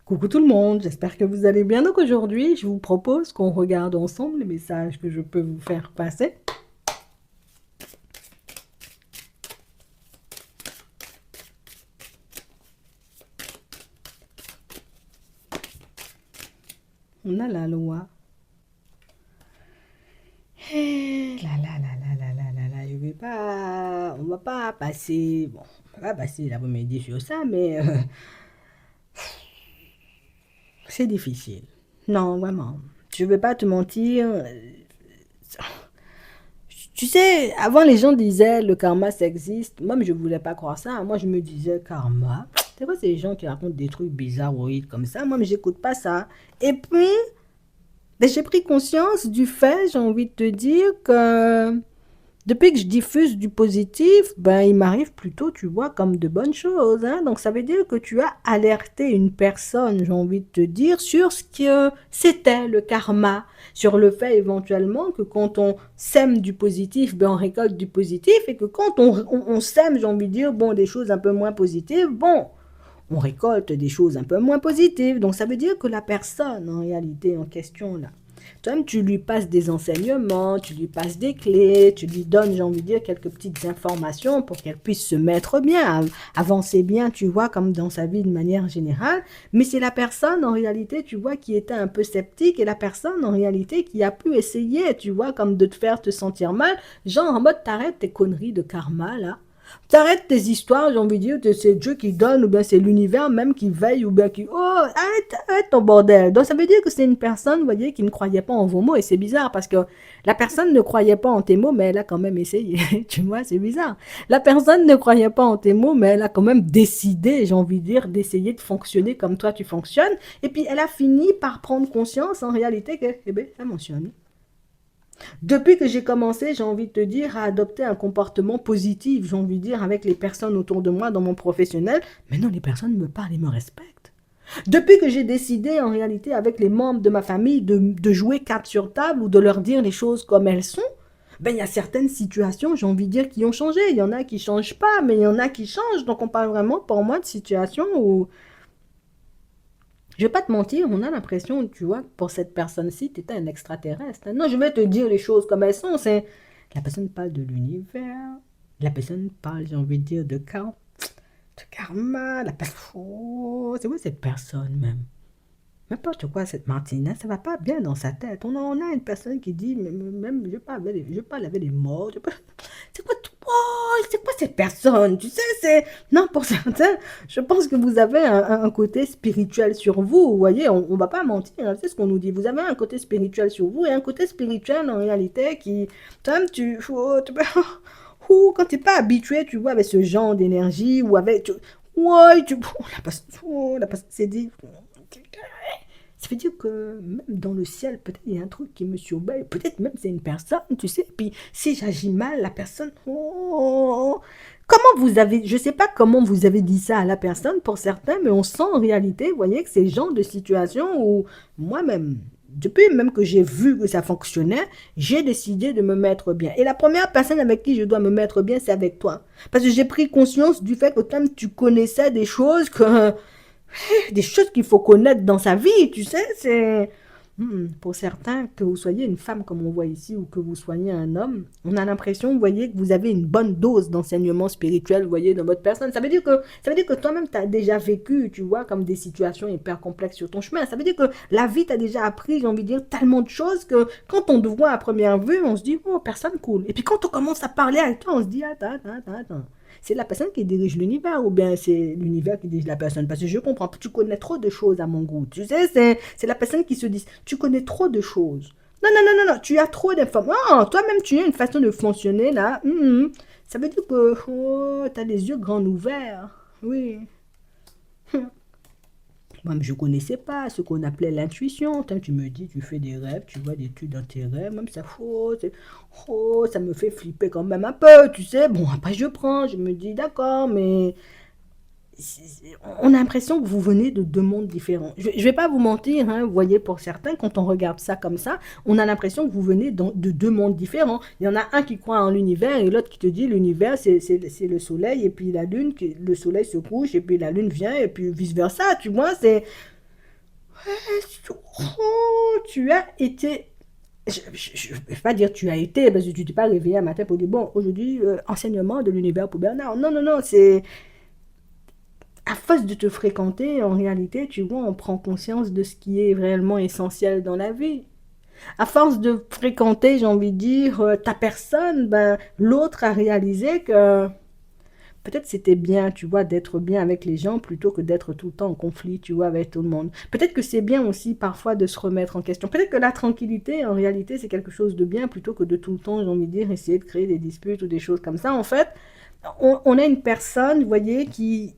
Coucou tout le monde, j'espère que vous allez bien. Donc aujourd'hui, je vous propose qu'on regarde ensemble les messages que je peux vous faire passer. On a la loi. Je vais pas, on va pas passer, bon, on va pas passer l'après-midi sur ça, mais c'est difficile. Non, vraiment, je vais pas te mentir. Tu sais, avant les gens disaient le karma ça existe. Moi, je voulais pas croire ça. Moi, je me disais karma. C'est quoi ces gens qui racontent des trucs bizarroïdes comme ça? Moi, mais j'écoute pas ça. Et puis, ben, j'ai pris conscience du fait, j'ai envie de te dire que depuis que je diffuse du positif, ben il m'arrive plutôt, tu vois, comme de bonnes choses, hein. Donc ça veut dire que tu as alerté une personne, j'ai envie de te dire, sur ce que c'était le karma, sur le fait éventuellement que quand on sème du positif, ben on récolte du positif, et que quand on sème, j'ai envie de dire, bon, des choses un peu moins positives, bon, on récolte des choses un peu moins positives. Donc ça veut dire que la personne, en réalité, en question, là, toi-même, tu lui passes des enseignements, tu lui passes des clés, tu lui donnes, j'ai envie de dire, quelques petites informations pour qu'elle puisse se mettre bien, avancer bien, tu vois, comme dans sa vie de manière générale. Mais c'est la personne, en réalité, tu vois, qui était un peu sceptique et la personne, en réalité, qui a pu essayer, tu vois, comme de te faire te sentir mal. Genre, en mode, t'arrêtes tes conneries de karma, là. T'arrêtes tes histoires, j'ai envie de dire, c'est Dieu qui donne, ou bien c'est l'univers même qui veille, ou bien qui... Oh, arrête ton bordel. Donc ça veut dire que c'est une personne, vous voyez, qui ne croyait pas en vos mots, et c'est bizarre, parce que la personne ne croyait pas en tes mots, mais elle a quand même essayé. Tu vois, c'est bizarre. La personne ne croyait pas en tes mots, mais elle a quand même décidé, j'ai envie de dire, d'essayer de fonctionner comme toi tu fonctionnes, et puis elle a fini par prendre conscience, en réalité, que, eh bien, ça mentionne. Depuis que j'ai commencé, j'ai envie de te dire, à adopter un comportement positif, j'ai envie de dire, avec les personnes autour de moi dans mon professionnel, maintenant les personnes me parlent et me respectent. Depuis que j'ai décidé, en réalité, avec les membres de ma famille, de jouer carte sur table ou de leur dire les choses comme elles sont, ben, il y a certaines situations, j'ai envie de dire, qui ont changé. Il y en a qui ne changent pas, mais il y en a qui changent. Donc, on parle vraiment, pour moi, de situations où, je vais pas te mentir, on a l'impression, tu vois, pour cette personne-ci, tu étais un extraterrestre. Non, je vais te dire les choses comme elles sont. C'est la personne parle de l'univers. La personne parle, j'ai envie de dire, de karma. La personne, oh, c'est quoi cette personne même? N'importe quoi, cette Martina, ça va pas bien dans sa tête. On a une personne qui dit, même, je parle avec les morts. C'est quoi, c'est quoi cette personne? Tu sais, c'est... Non, pour certains, je pense que vous avez un côté spirituel sur vous. Vous voyez, on va pas mentir, hein, c'est ce qu'on nous dit. Vous avez un côté spirituel sur vous et un côté spirituel en réalité qui... Toi-même, quand tu n'es pas habitué, tu vois, avec ce genre d'énergie ou avec... Ouais, la personne s'est dit... Ça veut dire que même dans le ciel, peut-être il y a un truc qui me surveille. Peut-être même c'est une personne, tu sais. Puis si j'agis mal, la personne... Oh, comment vous avez... Je ne sais pas comment vous avez dit ça à la personne pour certains, mais on sent en réalité, vous voyez, que c'est le genre de situation où moi-même, depuis même que j'ai vu que ça fonctionnait, j'ai décidé de me mettre bien. Et la première personne avec qui je dois me mettre bien, c'est avec toi. Parce que j'ai pris conscience du fait que toi, tu connaissais des choses que des choses qu'il faut connaître dans sa vie, tu sais, c'est... Pour certains, que vous soyez une femme comme on voit ici ou que vous soyez un homme, on a l'impression, vous voyez, que vous avez une bonne dose d'enseignement spirituel, vous voyez, dans votre personne. Ça veut dire que toi-même, tu as déjà vécu, tu vois, comme des situations hyper complexes sur ton chemin. Ça veut dire que la vie t'a déjà appris, j'ai envie de dire, tellement de choses que quand on te voit à première vue, on se dit, oh, personne cool. Et puis quand on commence à parler avec toi, on se dit, attends. C'est la personne qui dirige l'univers ou bien c'est l'univers qui dirige la personne? Parce que je comprends, tu connais trop de choses à mon goût. Tu sais, c'est la personne qui se dit, tu connais trop de choses. Non, non, non, non, non, tu as trop d'informations. Oh, toi-même, tu as une façon de fonctionner là. Ça veut dire que oh, tu as les yeux grands ouverts. Oui. Moi, je ne connaissais pas ce qu'on appelait l'intuition. Tu me dis, tu fais des rêves, tu vois des trucs dans tes rêves, même ça, ça me fait flipper quand même un peu, tu sais. Bon, après, je prends, je me dis, d'accord, mais on a l'impression que vous venez de deux mondes différents. Je ne vais pas vous mentir, hein, vous voyez, pour certains, quand on regarde ça comme ça, on a l'impression que vous venez de deux mondes différents. Il y en a un qui croit en l'univers et l'autre qui te dit l'univers, c'est le soleil et puis la lune, le soleil se couche et puis la lune vient et puis vice-versa, tu vois, c'est... Tu as été. Je ne vais pas dire tu as été, parce que tu t'es pas réveillé un matin pour dire, bon, aujourd'hui, enseignement de l'univers pour Bernard. Non, non, non, c'est à force de te fréquenter, en réalité, tu vois, on prend conscience de ce qui est réellement essentiel dans la vie. À force de fréquenter, j'ai envie de dire, ta personne, ben, l'autre a réalisé que peut-être c'était bien, tu vois, d'être bien avec les gens plutôt que d'être tout le temps en conflit, tu vois, avec tout le monde. Peut-être que c'est bien aussi parfois de se remettre en question. Peut-être que la tranquillité, en réalité, c'est quelque chose de bien plutôt que de tout le temps, j'ai envie de dire, essayer de créer des disputes ou des choses comme ça. En fait, on a une personne, vous voyez, qui,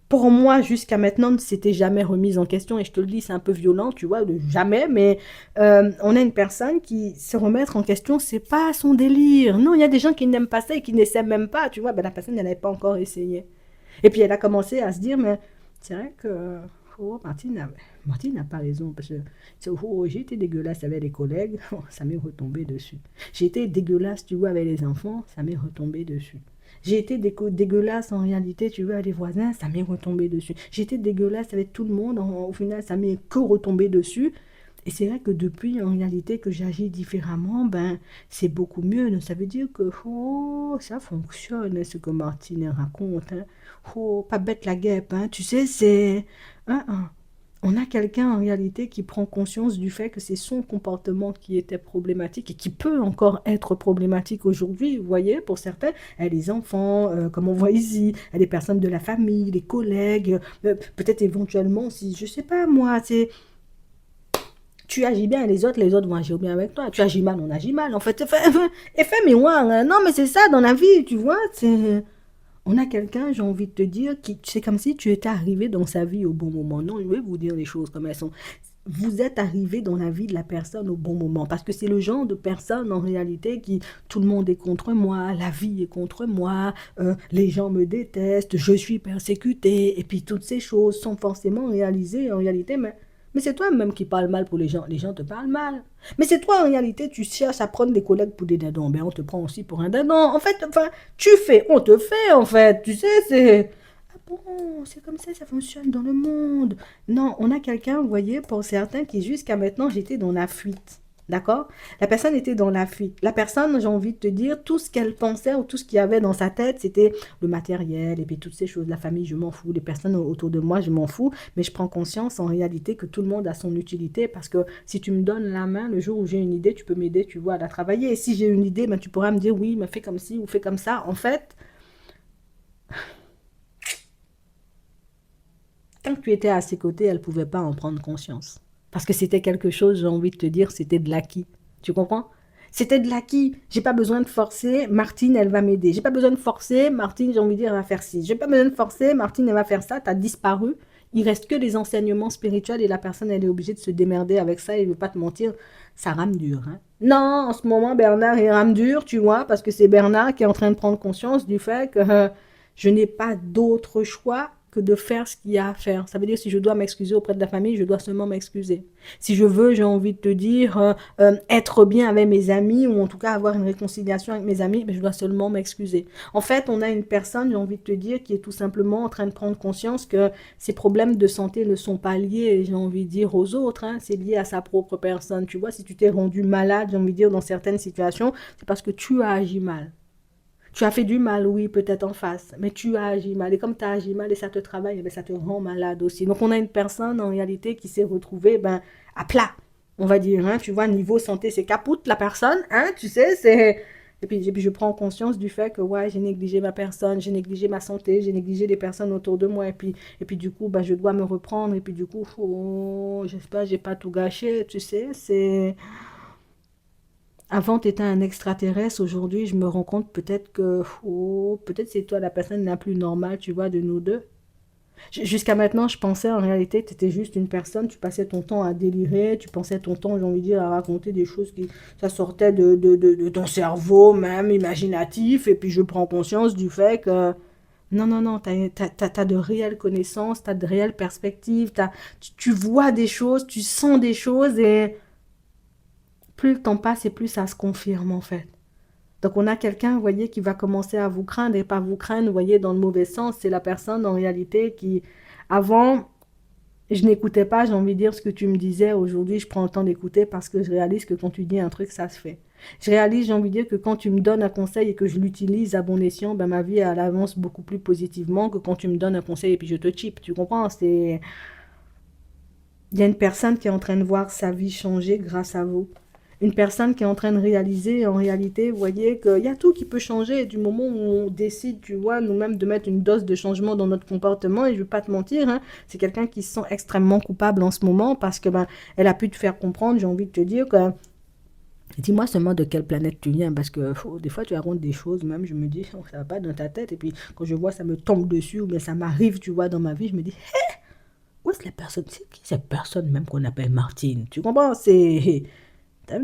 pour moi, jusqu'à maintenant, ne s'était jamais remise en question. Et je te le dis, c'est un peu violent, tu vois, de jamais. Mais on a une personne qui se remettre en question, c'est pas son délire. Non, il y a des gens qui n'aiment pas ça et qui n'essaient même pas, tu vois. Ben, la personne, elle n'avait pas encore essayé. Et puis, elle a commencé à se dire, mais c'est vrai que Martine n'a pas raison. Parce que j'ai été dégueulasse avec les collègues, ça m'est retombé dessus. J'ai été dégueulasse, tu vois, avec les enfants, ça m'est retombé dessus. J'ai été dégueulasse en réalité, tu vois, les voisins, ça m'est retombé dessus. J'ai été dégueulasse avec tout le monde, au final, ça m'est que retombé dessus. Et c'est vrai que depuis, en réalité, que j'agis différemment, ben, c'est beaucoup mieux. Donc, ça veut dire que, oh, ça fonctionne, hein, ce que Martine raconte. Hein. Oh, pas bête la guêpe, hein. Tu sais, c'est... On a quelqu'un en réalité qui prend conscience du fait que c'est son comportement qui était problématique et qui peut encore être problématique aujourd'hui, vous voyez, pour certains, les enfants, comme on voit ici, les personnes de la famille, les collègues, peut-être éventuellement, si, je sais pas moi, c'est tu agis bien, les autres vont agir bien avec toi. Tu agis mal, on agit mal. En fait, effet miroir. Hein. Non, mais c'est ça dans la vie, tu vois. On a quelqu'un, j'ai envie de te dire, qui c'est comme si tu étais arrivé dans sa vie au bon moment. Non, je vais vous dire les choses comme elles sont. Vous êtes arrivé dans la vie de la personne au bon moment. Parce que c'est le genre de personne, en réalité, qui, tout le monde est contre moi, la vie est contre moi, les gens me détestent, je suis persécuté, et puis toutes ces choses sont forcément réalisées, en réalité, mais c'est toi-même qui parles mal pour les gens te parlent mal. Mais c'est toi, en réalité, tu cherches à prendre des collègues pour des dindons, ben on te prend aussi pour un dindon. En fait, enfin, tu fais, on te fait, en fait, tu sais, c'est... Ah bon, c'est comme ça fonctionne dans le monde. Non, on a quelqu'un, vous voyez, pour certains, qui jusqu'à maintenant, j'étais dans la fuite. D'accord. La personne était dans la fuite. La personne, j'ai envie de te dire, tout ce qu'elle pensait ou tout ce qu'il y avait dans sa tête, c'était le matériel et puis toutes ces choses. La famille, je m'en fous. Les personnes autour de moi, je m'en fous. Mais je prends conscience en réalité que tout le monde a son utilité parce que si tu me donnes la main, le jour où j'ai une idée, tu peux m'aider, tu vois, à la travailler. Et si j'ai une idée, ben, tu pourras me dire oui, mais fais comme ci ou fais comme ça. En fait, tant que tu étais à ses côtés, elle ne pouvait pas en prendre conscience. Parce que c'était quelque chose, j'ai envie de te dire, c'était de l'acquis. Tu comprends? C'était de l'acquis. J'ai pas besoin de forcer. Martine, elle va m'aider. J'ai pas besoin de forcer. Martine, j'ai envie de dire, elle va faire ci. J'ai pas besoin de forcer. Martine, elle va faire ça. T'as disparu. Il reste que les enseignements spirituels et la personne, elle est obligée de se démerder avec ça. Et je veux pas te mentir, ça rame dur. Hein. Non, en ce moment, Bernard, il rame dur, tu vois, parce que c'est Bernard qui est en train de prendre conscience du fait que je n'ai pas d'autre choix que de faire ce qu'il y a à faire. Ça veut dire si je dois m'excuser auprès de la famille, je dois seulement m'excuser. Si je veux, j'ai envie de te dire, être bien avec mes amis ou en tout cas avoir une réconciliation avec mes amis, mais je dois seulement m'excuser. En fait, on a une personne, j'ai envie de te dire, qui est tout simplement en train de prendre conscience que ses problèmes de santé ne sont pas liés, j'ai envie de dire, aux autres. Hein. C'est lié à sa propre personne. Tu vois, si tu t'es rendu malade, j'ai envie de dire, dans certaines situations, c'est parce que tu as agi mal. Tu as fait du mal, oui, peut-être en face, mais tu as agi mal. Et comme tu as agi mal et ça te travaille, eh ben, ça te rend malade aussi. Donc, on a une personne, en réalité, qui s'est retrouvée ben, à plat, on va dire. Hein, tu vois, niveau santé, c'est capoute, la personne. Hein, tu sais, c'est... Et puis, je prends conscience du fait que ouais, j'ai négligé ma personne, j'ai négligé ma santé, j'ai négligé les personnes autour de moi. Et puis du coup, ben, je dois me reprendre. Et puis, du coup, oh, j'espère que j'ai pas tout gâché. Tu sais, c'est... Avant, tu étais un extraterrestre. Aujourd'hui, je me rends compte peut-être que oh, peut-être c'est toi la personne la plus normale, tu vois, de nous deux. Jusqu'à maintenant, je pensais en réalité que tu étais juste une personne. Tu passais ton temps à délirer, tu pensais ton temps, j'ai envie de dire, à raconter des choses qui ça sortait de ton cerveau, même imaginatif. Et puis, je prends conscience du fait que non, non, non, t'as de réelles connaissances, t'as de réelles perspectives, tu vois des choses, tu sens des choses et plus le temps passe et plus ça se confirme en fait. Donc on a quelqu'un, vous voyez, qui va commencer à vous craindre et pas vous craindre, vous voyez, dans le mauvais sens. C'est la personne en réalité qui, avant, je n'écoutais pas, j'ai envie de dire, ce que tu me disais. Aujourd'hui, je prends le temps d'écouter parce que je réalise que quand tu dis un truc, ça se fait. Je réalise, j'ai envie de dire, que quand tu me donnes un conseil et que je l'utilise à bon escient, ben, ma vie, elle avance beaucoup plus positivement que quand tu me donnes un conseil et puis je te chip. Tu comprends? Il y a une personne qui est en train de voir sa vie changer grâce à vous. Une personne qui est en train de réaliser, en réalité, vous voyez qu'il y a tout qui peut changer du moment où on décide, tu vois, nous-mêmes de mettre une dose de changement dans notre comportement. Et je ne vais pas te mentir, hein, c'est quelqu'un qui se sent extrêmement coupable en ce moment parce que ben, elle a pu te faire comprendre, j'ai envie de te dire que dis-moi seulement de quelle planète tu viens, parce que des fois tu racontes des choses, même je me dis, oh, ça va pas dans ta tête, et puis quand je vois ça me tombe dessus, ou bien ça m'arrive, tu vois, dans ma vie, je me dis, où est-ce la personne? C'est qui cette personne même qu'on appelle Martine? Tu comprends? C'est...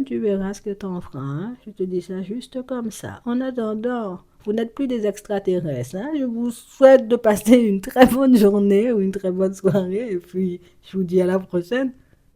Tu verras ce que t'en feras, hein? Je te dis ça juste comme ça. En attendant, vous n'êtes plus des extraterrestres, hein? Je vous souhaite de passer une très bonne journée ou une très bonne soirée, et puis je vous dis à la prochaine.